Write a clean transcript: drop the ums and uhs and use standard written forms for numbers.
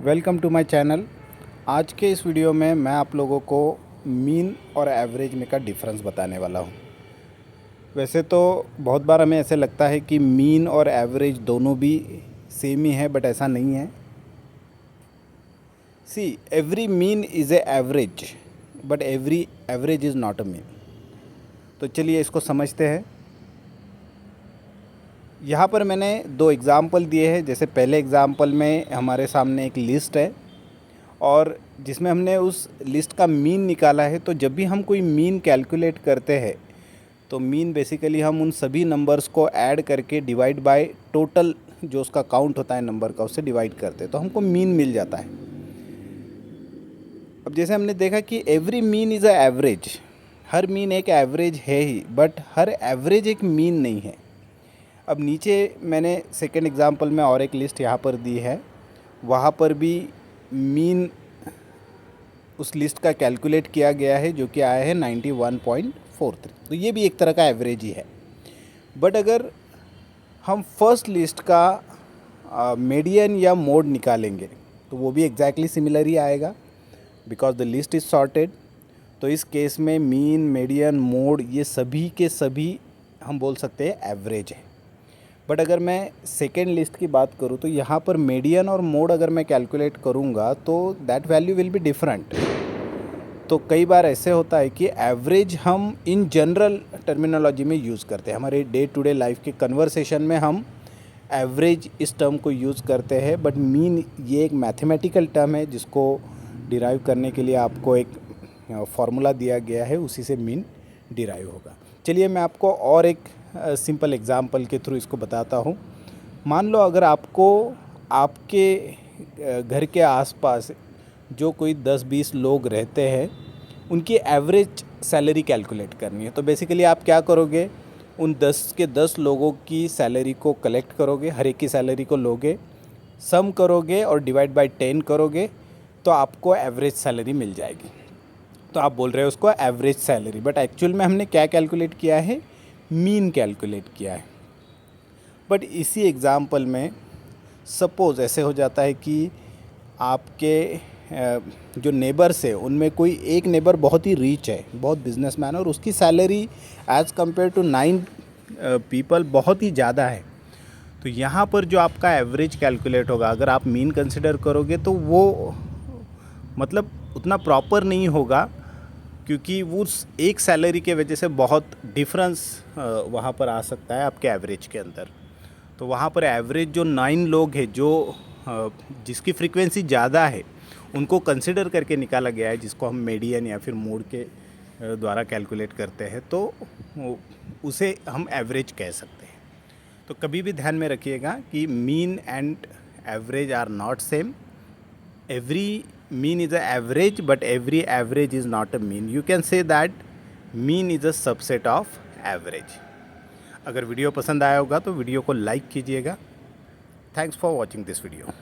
Welcome to my channel. आज के इस वीडियो में मैं आप लोगों को मीन और एवरेज में का डिफरेंस बताने वाला हूँ। वैसे तो बहुत बार हमें ऐसे लगता है कि मीन और एवरेज दोनों भी सेम ही है, बट ऐसा नहीं है। See, every mean is a average, but every average is not a mean. तो चलिए इसको समझते हैं। यहाँ पर मैंने दो एग्ज़ाम्पल दिए हैं। जैसे पहले एग्ज़ाम्पल में हमारे सामने एक लिस्ट है और जिसमें हमने उस लिस्ट का मीन निकाला है। तो जब भी हम कोई मीन कैलकुलेट करते हैं तो मीन बेसिकली हम उन सभी नंबर्स को ऐड करके डिवाइड बाय टोटल जो उसका काउंट होता है नंबर का, उससे डिवाइड करते हैं तो हमको मीन मिल जाता है। अब जैसे हमने देखा कि every mean is a average, her mean एक एवरेज है ही, बट हर एवरेज एक मीन नहीं है। अब नीचे मैंने सेकेंड एग्जांपल में और एक लिस्ट यहाँ पर दी है, वहाँ पर भी मीन उस लिस्ट का कैलकुलेट किया गया है जो कि आया है 91.43। तो ये भी एक तरह का एवरेज ही है। बट अगर हम फर्स्ट लिस्ट का मीडियन या मोड निकालेंगे तो वो भी एग्जैक्टली सिमिलर ही आएगा, because the list is sorted. तो इस केस में मीन, मीडियन, मोड ये सभी के सभी हम बोल सकते हैं एवरेज है। बट अगर मैं सेकेंड लिस्ट की बात करूँ तो यहाँ पर मीडियन और मोड अगर मैं कैलकुलेट करूँगा तो that value will be different. तो कई बार ऐसे होता है कि एवरेज हम इन जनरल टर्मिनोलॉजी में यूज़ करते हैं, हमारे डे टू डे लाइफ के कन्वर्सेशन में हम एवरेज इस टर्म को यूज़ करते हैं। बट मीन ये एक मैथमेटिकल टर्म है जिसको डिराइव करने के लिए आपको एक फार्मूला दिया गया है, उसी से मीन डिराइव होगा। चलिए मैं आपको और एक सिंपल एग्जांपल के थ्रू इसको बताता हूँ। मान लो अगर आपको आपके घर के आसपास जो कोई 10-20 लोग रहते हैं उनकी एवरेज सैलरी कैलकुलेट करनी है। तो बेसिकली आप क्या करोगे, उन 10 के 10 लोगों की सैलरी को कलेक्ट करोगे, हर एक की सैलरी को लोगे, सम करोगे और डिवाइड बाय 10 करोगे तो आपको एवरेज सैलरी मिल जाएगी। तो आप बोल रहे हो उसको एवरेज सैलरी, बट एक्चुअल में हमने क्या कैलकुलेट किया है, मीन कैलकुलेट किया है। बट इसी एग्ज़ाम्पल में सपोज़ ऐसे हो जाता है कि आपके जो नेबर्स है उनमें कोई एक नेबर बहुत ही रिच है, बहुत बिजनेसमैन है और उसकी salary as compare to 9 people बहुत ही ज़्यादा है। तो यहाँ पर जो आपका एवरेज कैलकुलेट होगा, अगर आप मीन कंसिडर करोगे तो वो मतलब उतना प्रॉपर नहीं होगा, क्योंकि वो उस एक सैलरी के वजह से बहुत डिफरेंस वहाँ पर आ सकता है आपके एवरेज के अंदर। तो वहाँ पर एवरेज जो 9 लोग हैं जो जिसकी फ्रीक्वेंसी ज़्यादा है उनको कंसिडर करके निकाला गया है, जिसको हम मीडियन या फिर मोड के द्वारा कैलकुलेट करते हैं, तो उसे हम एवरेज कह सकते हैं। तो कभी भी ध्यान में रखिएगा कि mean and average are not same. Every mean is a average but every average is not a mean. You can say that mean is a subset of average. अगर वीडियो पसंद आया होगा तो वीडियो को लाइक कीजिएगा। Thanks for watching this video.